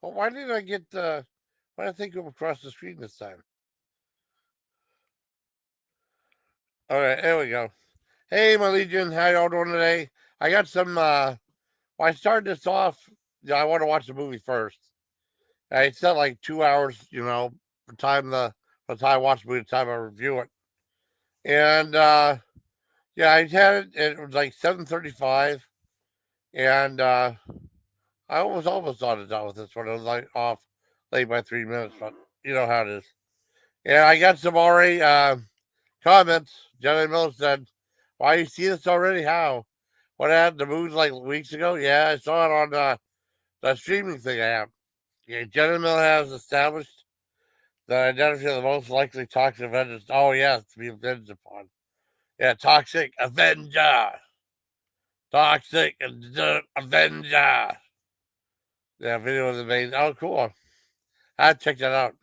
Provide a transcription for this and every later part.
Well, why did I get why did I think come across the screen this time? All right, there we go. Hey, my Legion, how y'all doing today? I got some. Well, I started this off. I want to watch the movie first. I set like 2 hours, the time the time I watch the movie, the time I review it, and yeah, I had it. It was like 7:35, and I was almost on it done with this one. It was like off late by 3 minutes, but you know how it is. And I got some already comments. Jenny Miller said, "Why you see this already? How? What happened? The movie like weeks ago? Yeah, I saw it on the streaming thing I have. Yeah, Jenny Miller has established the identity of the most likely toxic Avenger. Oh yeah, to be avenged upon. Yeah, toxic Avenger, toxic Avenger. Yeah, video of the main. Oh, cool. I check that out.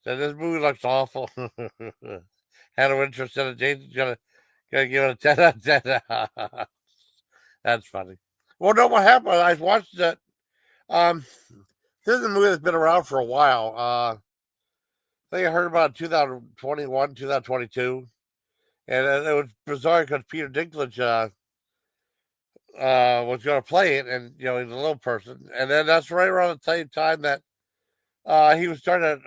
So this movie looks awful. Had no interest in it. Jason's gonna give it a 10 out of 10. That's funny. Well, no, what happened? I watched it. Um, this is a movie that's been around for a while. I think I heard about it 2021, 2022, and it was bizarre because Peter Dinklage was going to play it, and he's a little person, and then that's right around the same time that he was starting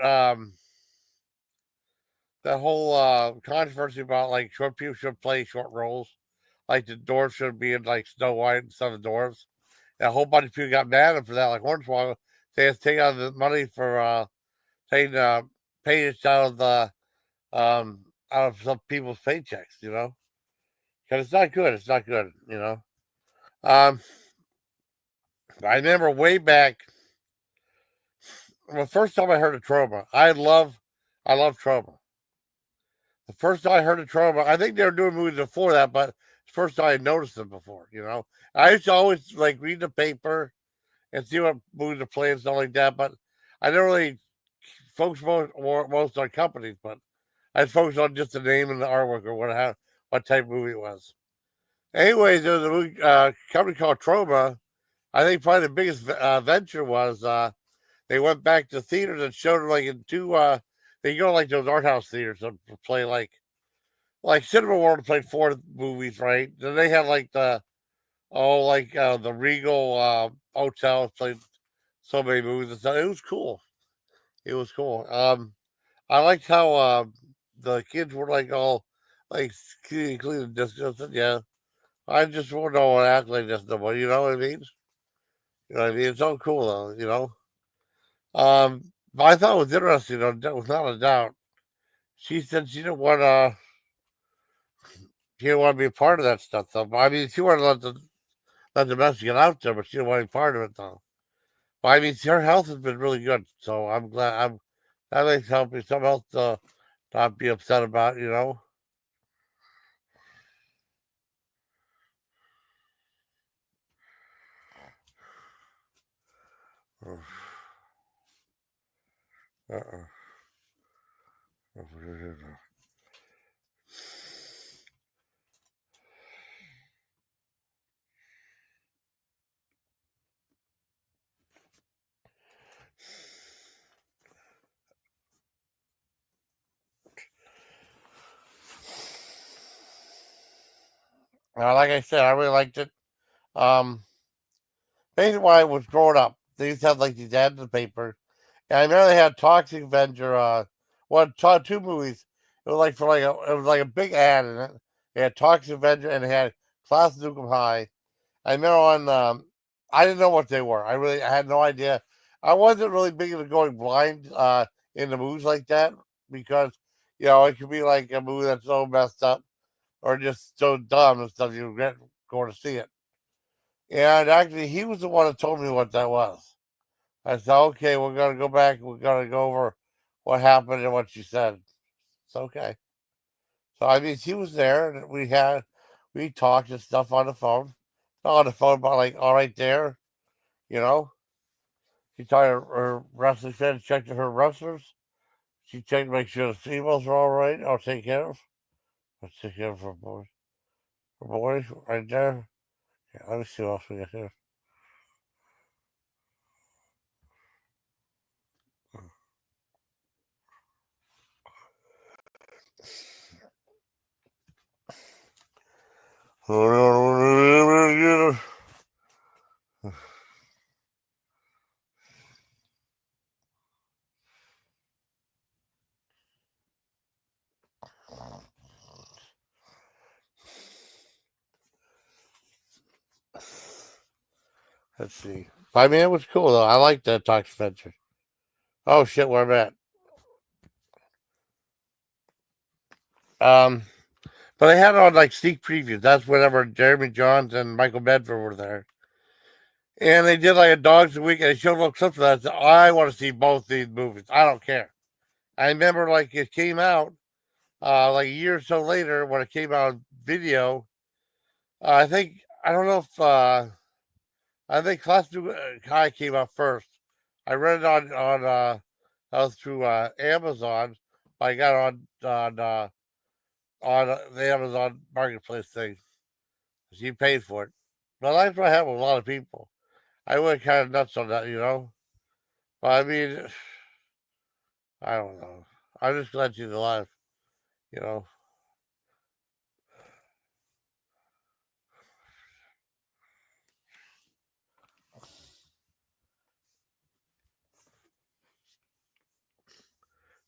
that whole controversy about like short people should play short roles, like the dwarves should be in like Snow White and Seven Dwarfs. And a whole bunch of people got mad at him for that. Like Hornswoggle, they had to take out the money for taking payments out of some people's paychecks, because it's not good. It's not good, Um, I remember way back the first time I heard of Troma. I love Troma. The first time I heard of Troma, I think they were doing movies before that, but the first time I noticed them before. I used to always like read the paper and see what movies are playing and stuff like that, but I didn't really focus most on companies, but I focused on just the name and the artwork or what type of movie it was. Anyways, there was a movie, company called Troma. I think probably the biggest venture was they went back to theaters and showed them like in two. They go to like those art house theaters and play like Cinema World played four movies, right? Then they had like the Regal Hotel played so many movies and stuff. It was cool. It was cool. I liked how the kids were like all like clean and distant. Yeah, I just won't know what act like this no more. You know what I mean? You know what I mean? It's so cool though. But I thought it was interesting though, without a doubt. She said she didn't want to be a part of that stuff though. But, I mean, she wanted to let the message get out there, but she didn't want to be part of it though. But I mean, her health has been really good, so I'm glad. That makes help me something else to not be upset about. Uh-uh. Like I said, I really liked it. Um, Basically, when I was growing up, they used to have like these ads in the paper, and I remember they had Toxic Avenger. Two movies. It was like it was like a big ad in it. They had Toxic Avenger and they had Class of Nukem High. I remember I didn't know what they were. I had no idea. I wasn't really big into going blind into movies like that because it could be like a movie that's so messed up or just so dumb and stuff you regret going to see it. And actually, he was the one that told me what that was. I said, okay, we're gonna go back. We're gonna go over what happened and what you said. It's okay. So I mean, she was there, and we talked and stuff on the phone. Not on the phone, but like all right there, you know. She talked to her wrestling fans, checked her wrestlers. She checked to make sure the females are all right. I'll take care of. Let's take care of her boys. Her boys right there. Yeah, let me see what else we got here. Let's see. I mean, it was cool though. I liked that Toxic Adventure. Oh shit, where I'm at. Um, but they had on like sneak previews. That's whenever Jeremy Johns and Michael Medford were there, and they did like a Dogs a Week, and they showed little clips of that. I said, I want to see both these movies. I don't care. I remember like it came out like a year or so later when it came out on video. I think I don't know if I think Class Kai came out first. I read it on that was through Amazon. I got on the Amazon Marketplace thing. She paid for it. But that's what happened with a lot of people. I went kind of nuts on that, you know. But I mean, I don't know. I'm just glad she's alive, you know.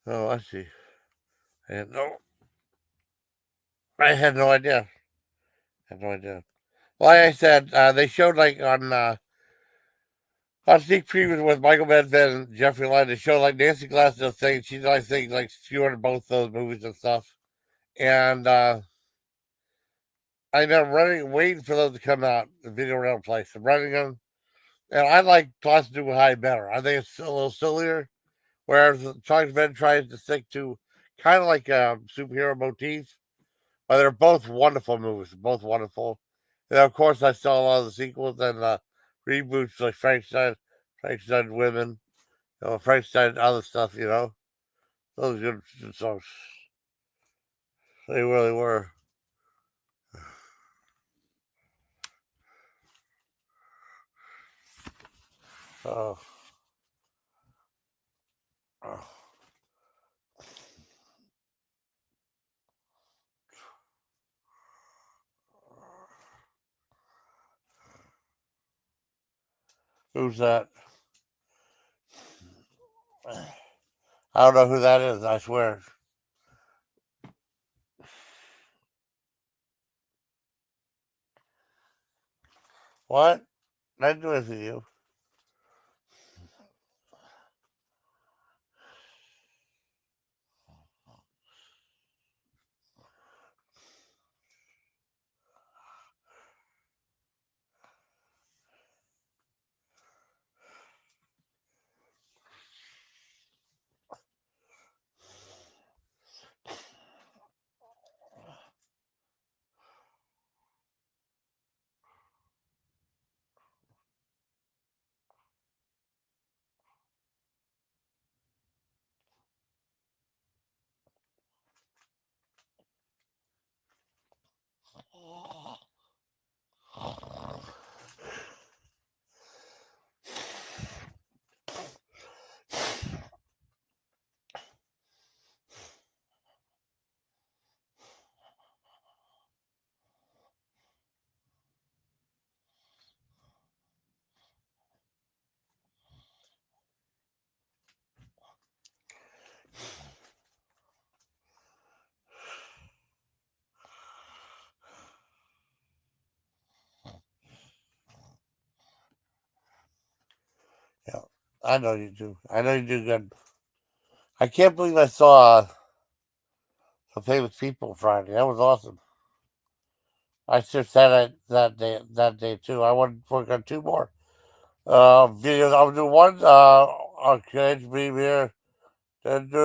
Oh, I see. And no, I had no idea. I had no idea. Like I said, they showed like on sneak previews with Michael Medved and Jeffrey Lynn. They showed like Nancy Glass thing. She's I think like skewing both those movies and stuff. And I ended up running, waiting for those to come out, the video rental place, and running them. And I like Toss Do High better. I think it's a little sillier, whereas Charles Ben tries to stick to kind of like a superhero motif. But they're both wonderful movies, both wonderful. And of course, I saw a lot of the sequels and reboots like Frankenstein Women, Frankenstein and other stuff, you know. Those are good songs. They really were. Oh, oh. Who's that? I don't know who that is, I swear. What? Not doing it to you. Yeah, I know you do. I know you do good. I can't believe I saw some famous people Friday. That was awesome. I just had it that day too. I want to work on two more videos. I'll do one on Cage Premiere. Then do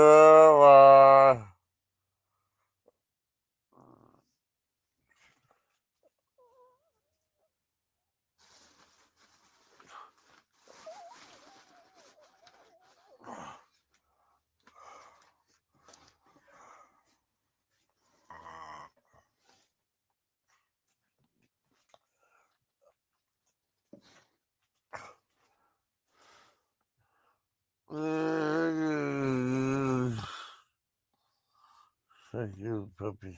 thank you, puppies.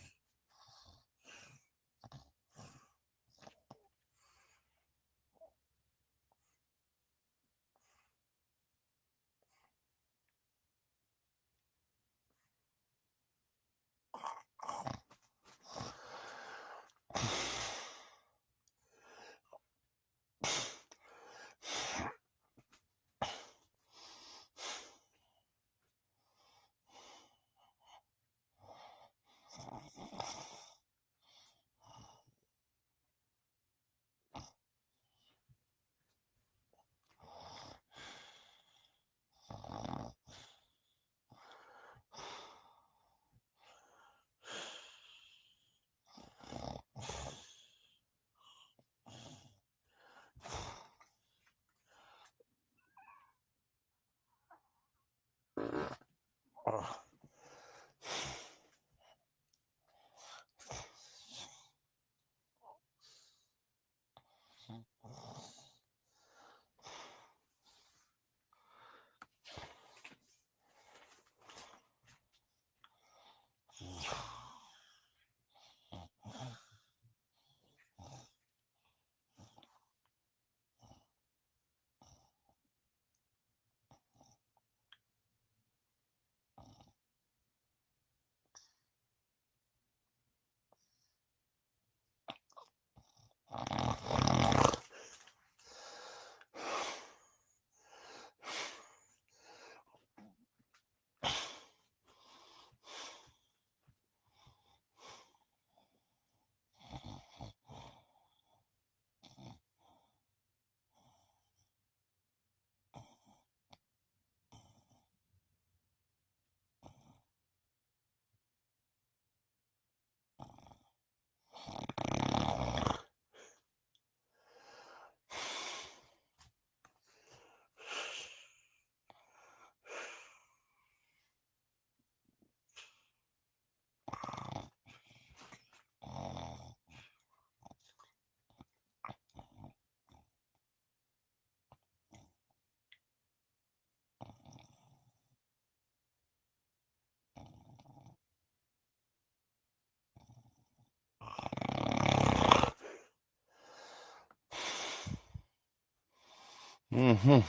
Mm-hmm.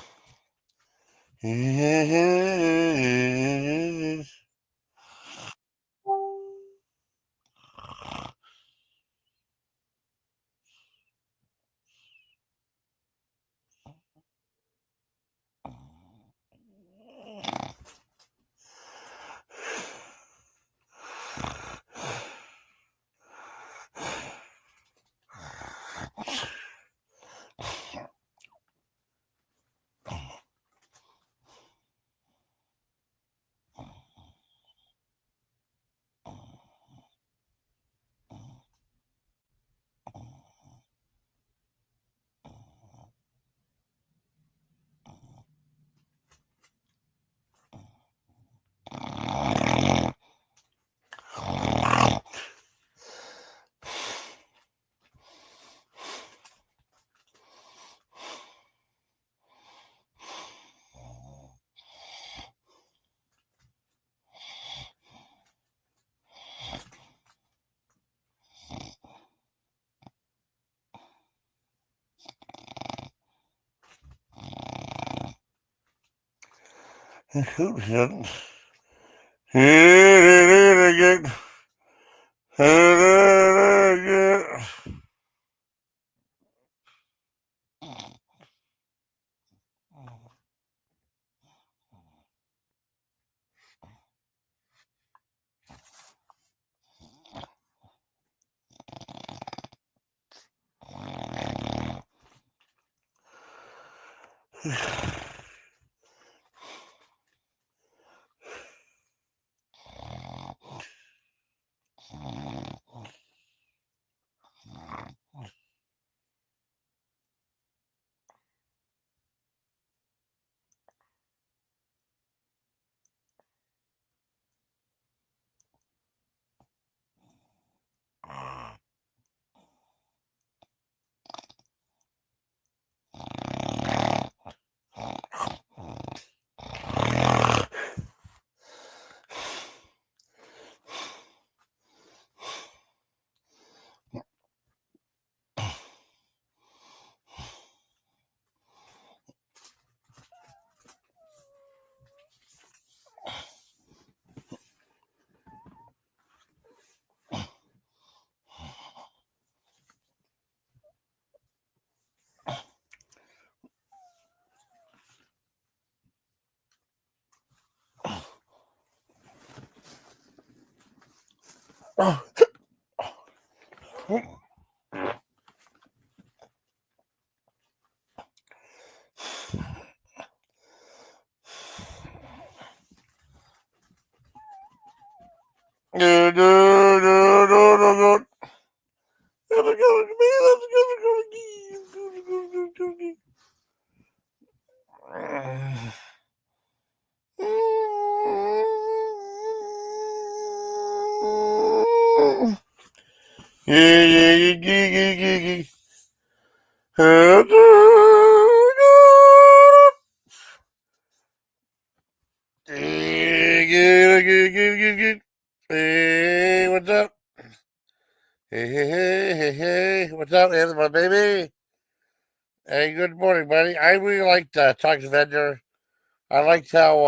Hey, what's up? Hey, what's up, Anthony, my baby? Hey, good morning, buddy. I really liked Talks Avenger. I liked how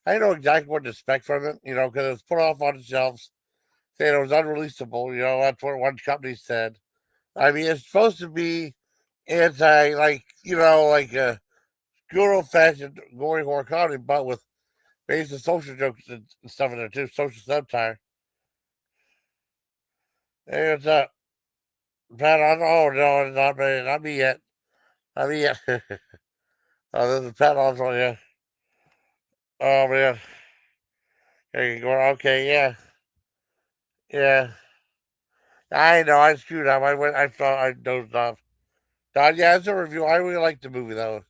I know exactly what to expect from it, because it was put off on the shelves, saying it was unreleasable. That's what one company said. I mean, it's supposed to be anti, like a good old fashioned gory horror comedy, but with basic social jokes and stuff in there too, social satire. Hey, what's up? Pat on? Oh, no, not me yet. Not me yet. Oh, this is Pat on, yeah. Oh, man. Okay, yeah, yeah. I know, I screwed up. I thought I dozed off. Yeah, it's a review. I really liked the movie, though.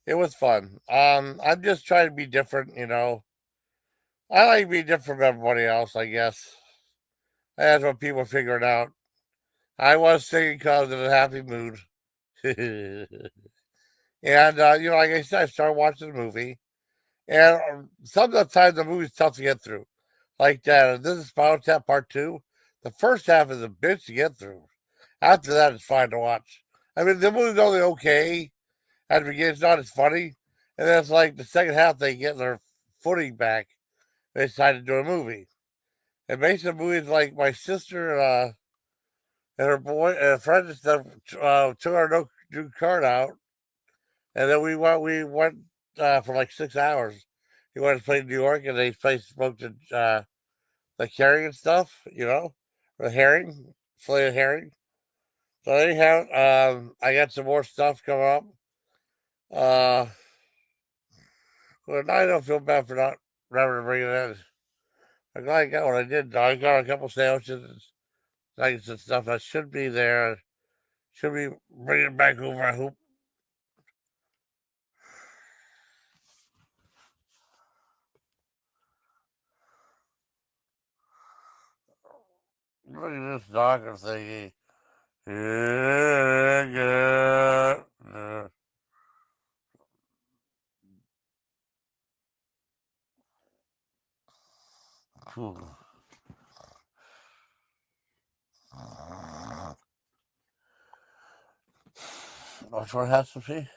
It was fun. I'm just trying to be different. I like being different from everybody else, I guess. That's what people figured out. I was singing because in a happy mood. And, like I said, I started watching the movie. And sometimes the movie's tough to get through. Like that, this is Spinal Tap Part 2. The first half is a bitch to get through. After that, it's fine to watch. I mean, the movie's only okay. At the beginning, it's not as funny, and then it's like the second half they get their footing back. They decide to do a movie. And basically, the movie is like my sister and her boy and a friend and stuff took our new card out, and then we went for like 6 hours. He went to play New York, and they smoked the herring and stuff, the herring, fillet of herring. So anyhow, I got some more stuff coming up. Uh, well, now I don't feel bad for not remembering to bring it in. I'm glad I got what I did. I got a couple sandwiches and nuggets and stuff that should be there. Should be bringing it back over. I hope. Look at this doctor thingy. Yeah, yeah, yeah. Which one has to be?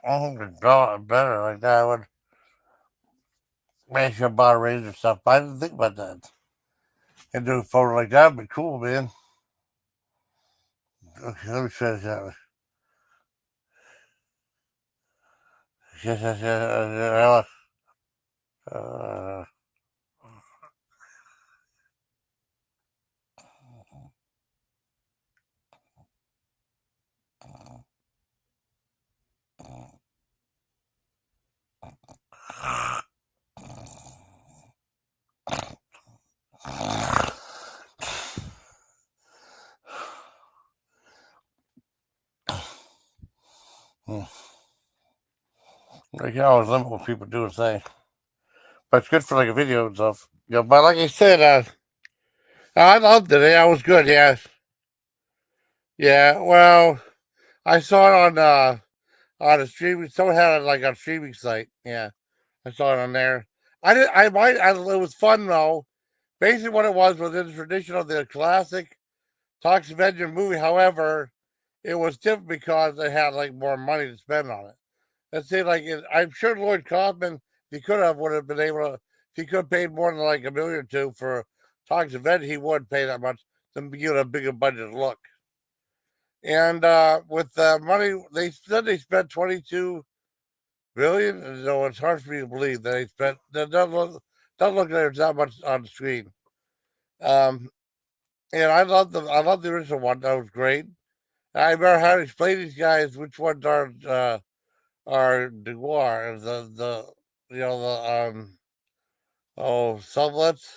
I think the draw it better like that would make your body raise and stuff. But I didn't think about that. And do a photo like that would be cool, man. Okay, let me try this out. Yes, yes, yes, you can always limit what people do and say. But it's good for like a video and stuff. Yeah, but like I said, I loved it. Yeah, it was good. Yeah, yeah. Well, I saw it on a streaming. Someone had it like on a streaming site. Yeah, I saw it on there. I did. I might. It was fun though. Basically, what it was in the tradition of the classic Toxic Avenger movie. However, it was different because they had like more money to spend on it. Let's say like I'm sure Lloyd Kaufman, if he could have, would have been able to. If he could have paid more than like $1 million or two for Toxic Avenger, he would pay that much to give it a bigger budget look. And with the money, they said they spent 22 billion. So it's hard for me to believe that they spent. That doesn't look like there's that much on the screen. Um, and I love the original one. That was great. I remember how to explain these guys which ones are Duar, the sublets.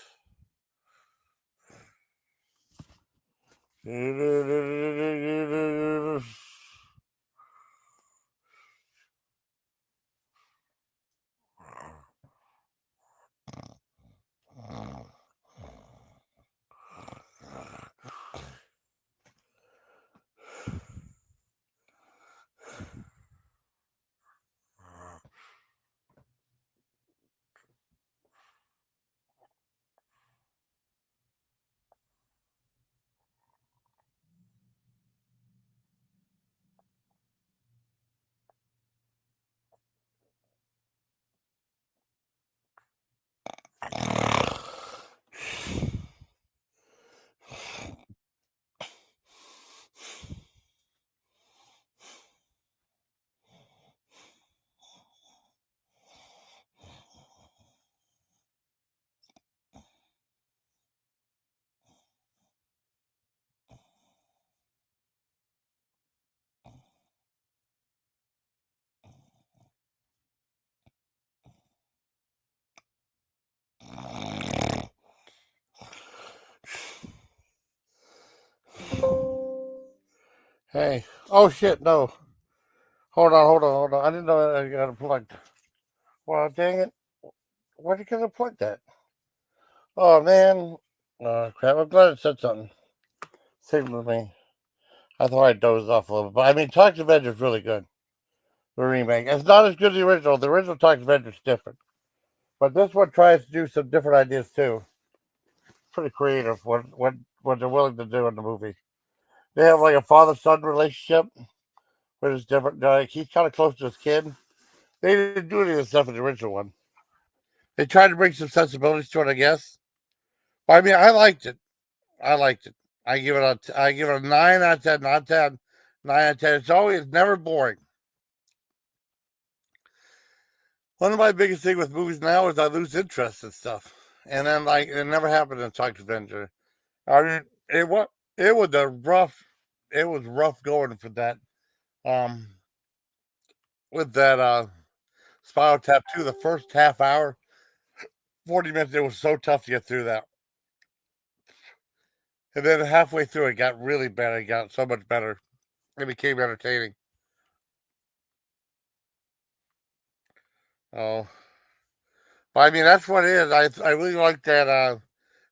Hey. Oh shit, no. Hold on. I didn't know I got it plugged. Well, dang it. Where'd you get it plugged at? Oh man. Crap. I'm glad it said something. Signaled me. I thought I dozed off a little bit. But I mean, Toxic Avenger is really good. The remake. It's not as good as the original. The original Toxic Avenger is different. But this one tries to do some different ideas too. Pretty creative what they're willing to do in the movie. They have like a father son relationship, which is different. Like he's kind of close to his kid. They didn't do any of this stuff in the original one. They tried to bring some sensibilities to it, I guess. But I mean, I liked it. I liked it. I give it a 9 out of 10, not 10. 9 out of 10. It's always never boring. One of my biggest things with movies now is I lose interest in stuff. And then like it never happened in Toxic Avenger. I mean it was a rough it was rough going for that. Um with that Spinal Tap 2, the first half hour, 40 minutes, it was so tough to get through that. And then halfway through, it got really bad. It got so much better. It became entertaining. Oh, but I mean, that's what it is. I really like that.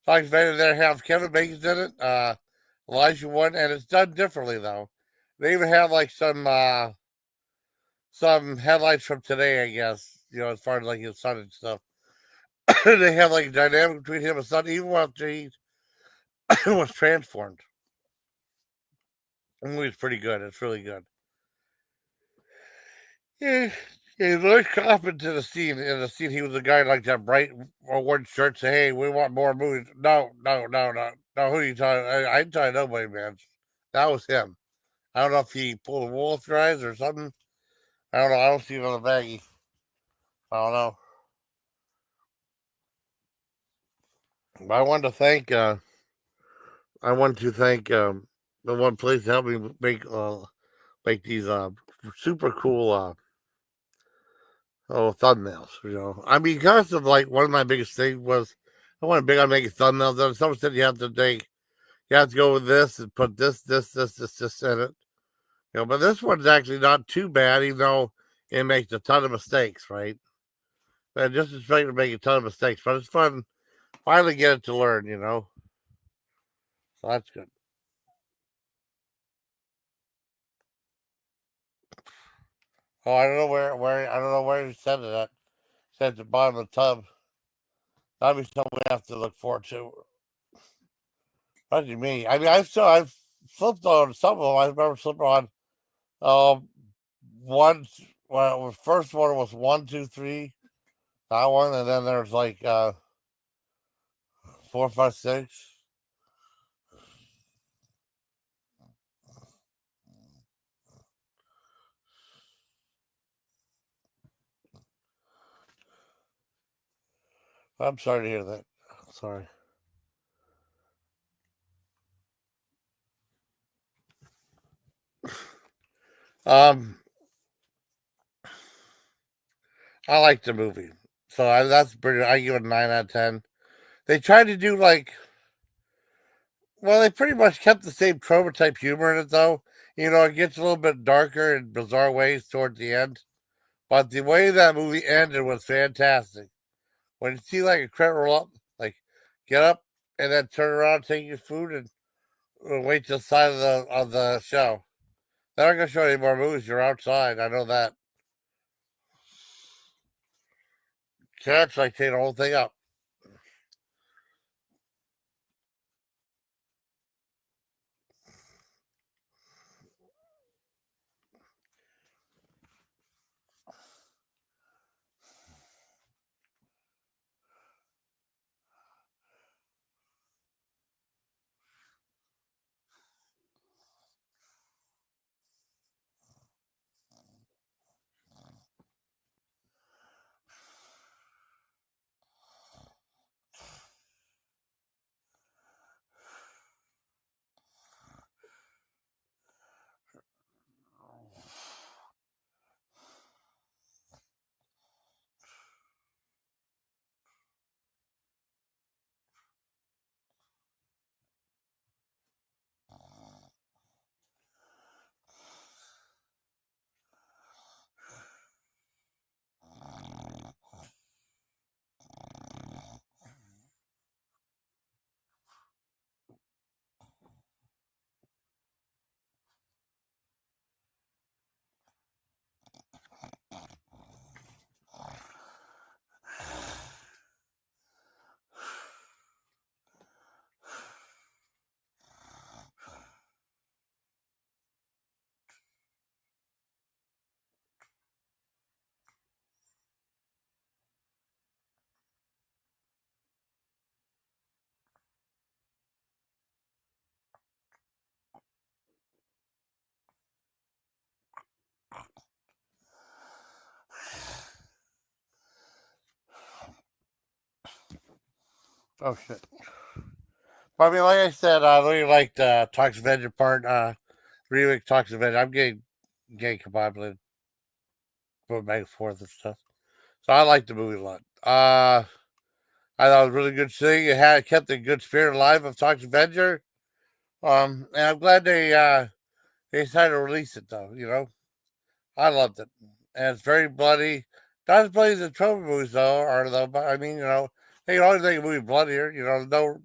Like there have Kevin Bacon's in it, Elijah Wood, and it's done differently though. They even have like some headlights from today, I guess. You know, as far as like his son and stuff. They have like a dynamic between him and his son, even after he was transformed. The movie's pretty good. It's really good. Yeah, yeah, Lloyd Kaufman to the scene. In the scene, he was a guy like that bright orange shirt. Say, "Hey, we want more movies." No. Who are you talking? I ain't talking to nobody, man. That was him. I don't know if he pulled a wool off your eyes or something. I don't know. I don't see it on the baggie. I don't know. But I want to thank the one place to help me make these super cool thumbnails. You know, I mean, because of like one of my biggest things was I want to big on making thumbnails. And someone said you have to go with this and put this in it. You know, but this one's actually not too bad, even though it makes a ton of mistakes, right? And just as to make a ton of mistakes, but it's fun finally get it to learn. You know, so that's good. Oh, I don't know where you said it at. Said at the bottom of the tub. That'd be something we have to look forward to. What do you mean? I mean, I've flipped on some of them. I remember slipping on um one. Well, the first one was 1, 2, 3. That one, and then there's like 4, 5, 6. I'm sorry to hear that. Sorry. Um, I like the movie, so that's pretty. I give it a 9 out of 10. They tried to do like, well, they pretty much kept the same Troma type humor in it, though. You know, it gets a little bit darker in bizarre ways towards the end. But the way that movie ended was fantastic. When you see like a credit roll up, like get up and then turn around, take your food, and wait till the side of the show. They're not gonna show any more movies. You're outside. I know that. Cats like take the whole thing up. Oh shit. But I mean, like I said, I really liked Toxic Avenger part. Remake Toxic Avenger. I'm getting combobulated, going back and forth and stuff. So I liked the movie a lot. I thought it was a really good thing. It had kept the good spirit alive of Toxic Avenger. And I'm glad they decided to release it though. I loved it, and it's very bloody. Not as bloody as the Troma movies though, are though. But I mean, they can always make a movie bloodier. No,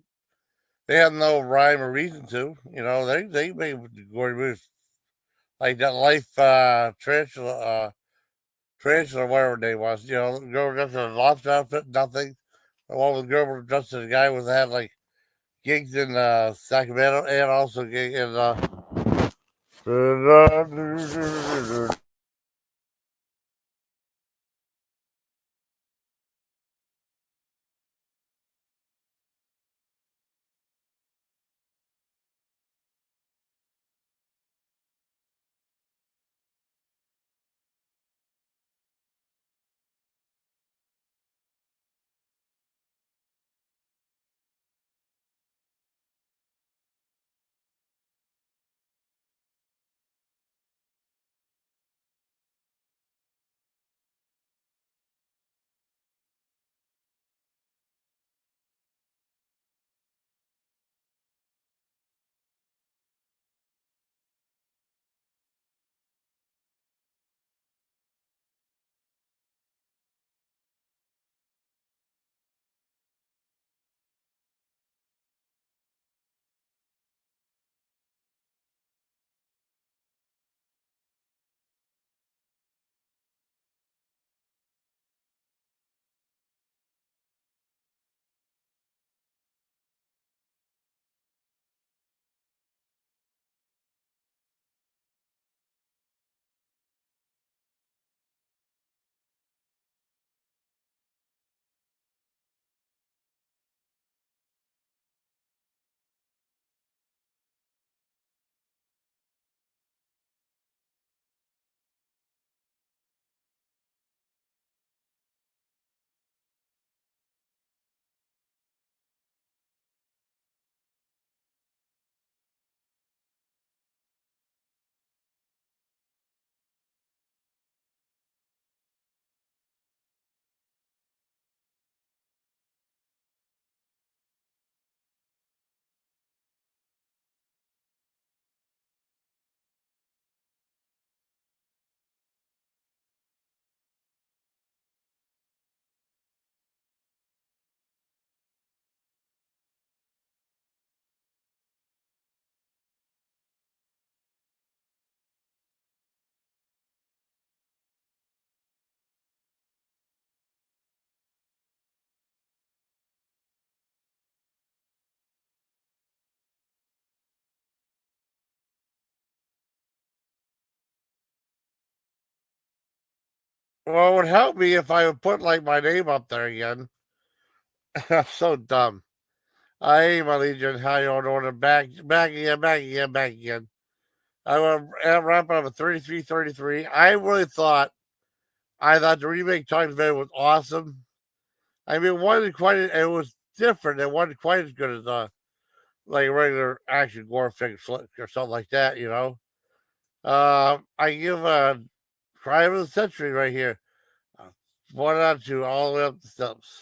they have no rhyme or reason to. They make gory movies like that Life Tarantula, whatever her name was. The girl dressed in a lobster outfit, nothing. The one with the girl dressed as a guy was had like gigs in Sacramento and also gig in. Well, it would help me if I would put like my name up there again. I'm so dumb. Hey, my Legion, how you all doing? Back again, back again, back again. I want to wrap up at 33-33. I thought the remake Times Man was awesome. I mean, it wasn't quite. It was different. It wasn't quite as good as like a regular action gore flick or something like that. I give a Crime of the Century right here. 1 out of 2, all the way up the steps.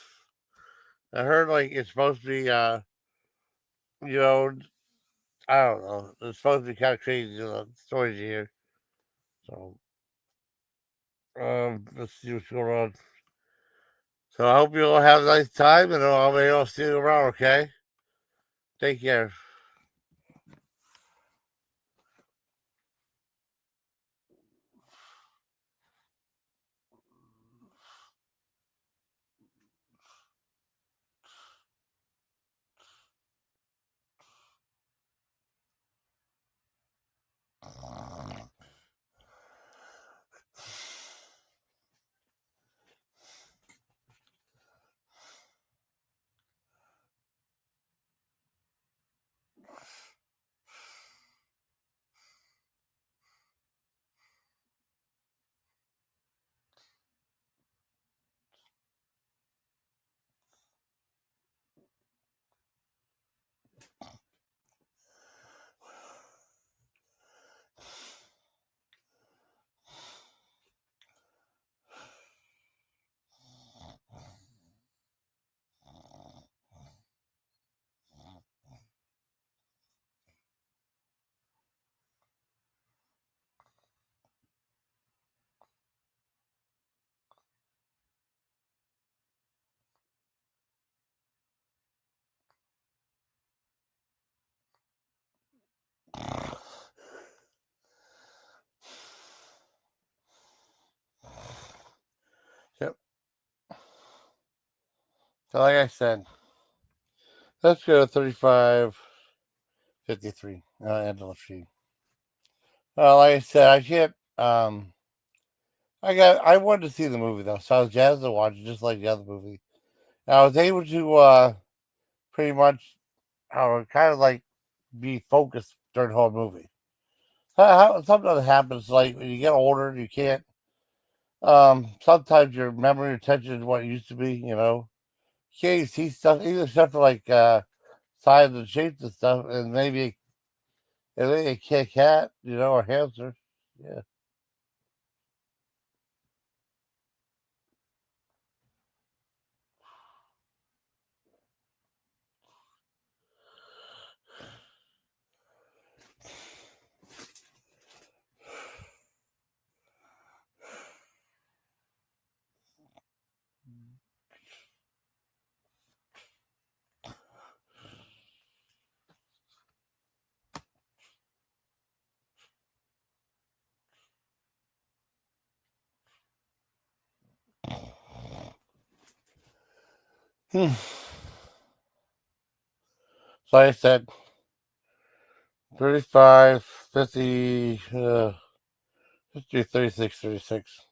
I heard like it's supposed to be, you know, I don't know. It's supposed to be kind of crazy, stories here. So, let's see what's going on. So I hope you all have a nice time, and I'll see you around. Okay, take care. like I said, let's go to 3553. Angela She. Like I said, I can't. I wanted to see the movie though, so I was jazzed to watch it, just like the other movie. And I was able to pretty much, kind of like be focused during the whole movie. Sometimes happens like when you get older, you can't. Sometimes your memory retention is what it used to be. You can't see stuff, even stuff like size and shapes and stuff, and maybe a cat, or hamster. Yeah. Hmm. So I said 35, 50, 50, 36, 36.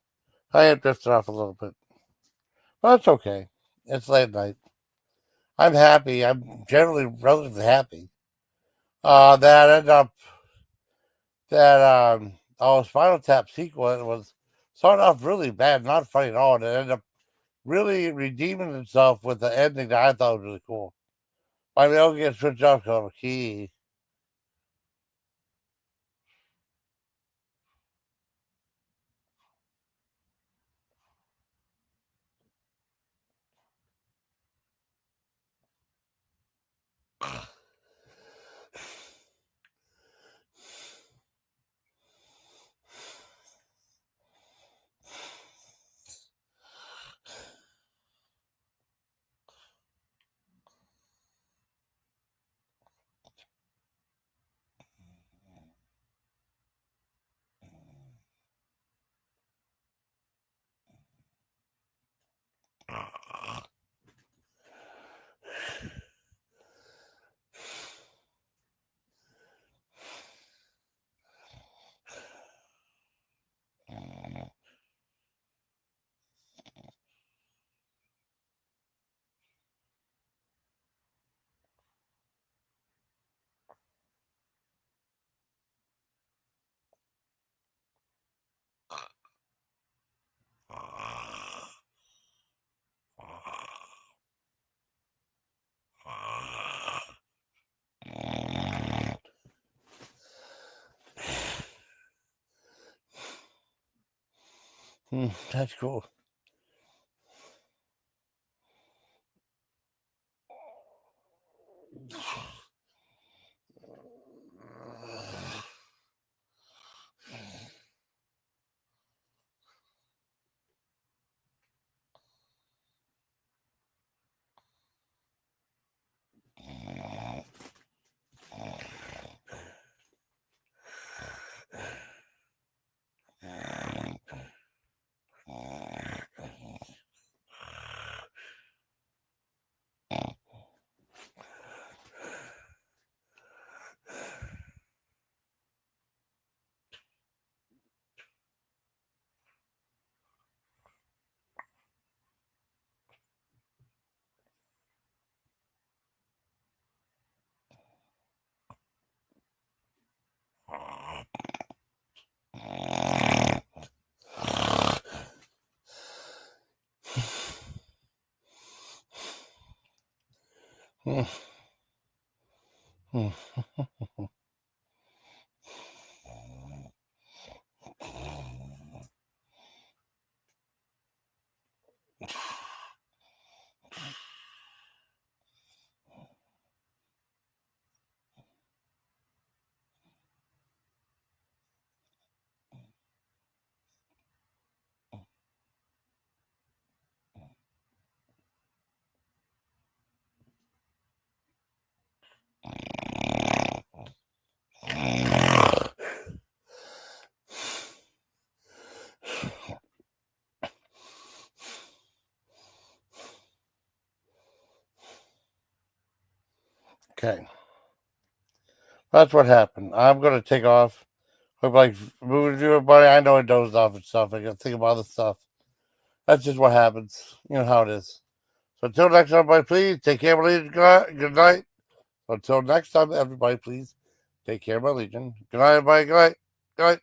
I am drifting off a little bit, but it's okay. It's late night. I'm happy. I'm generally relatively happy. That ended up that Spinal Tap sequel was started off really bad, not funny at all, and it ended up really redeeming itself with the ending that I thought was really cool. I mean, I'll get switched off because I'm a key. That's cool. Okay. That's what happened. I'm going to take off. Hope like moving to everybody. I know I dozed off and stuff. I got to think about other stuff. That's just what happens. You know how it is. So until next time, everybody, please take care, my Legion. Good night. Until next time, everybody, please take care, my Legion. Good night, everybody. Good night. Good night.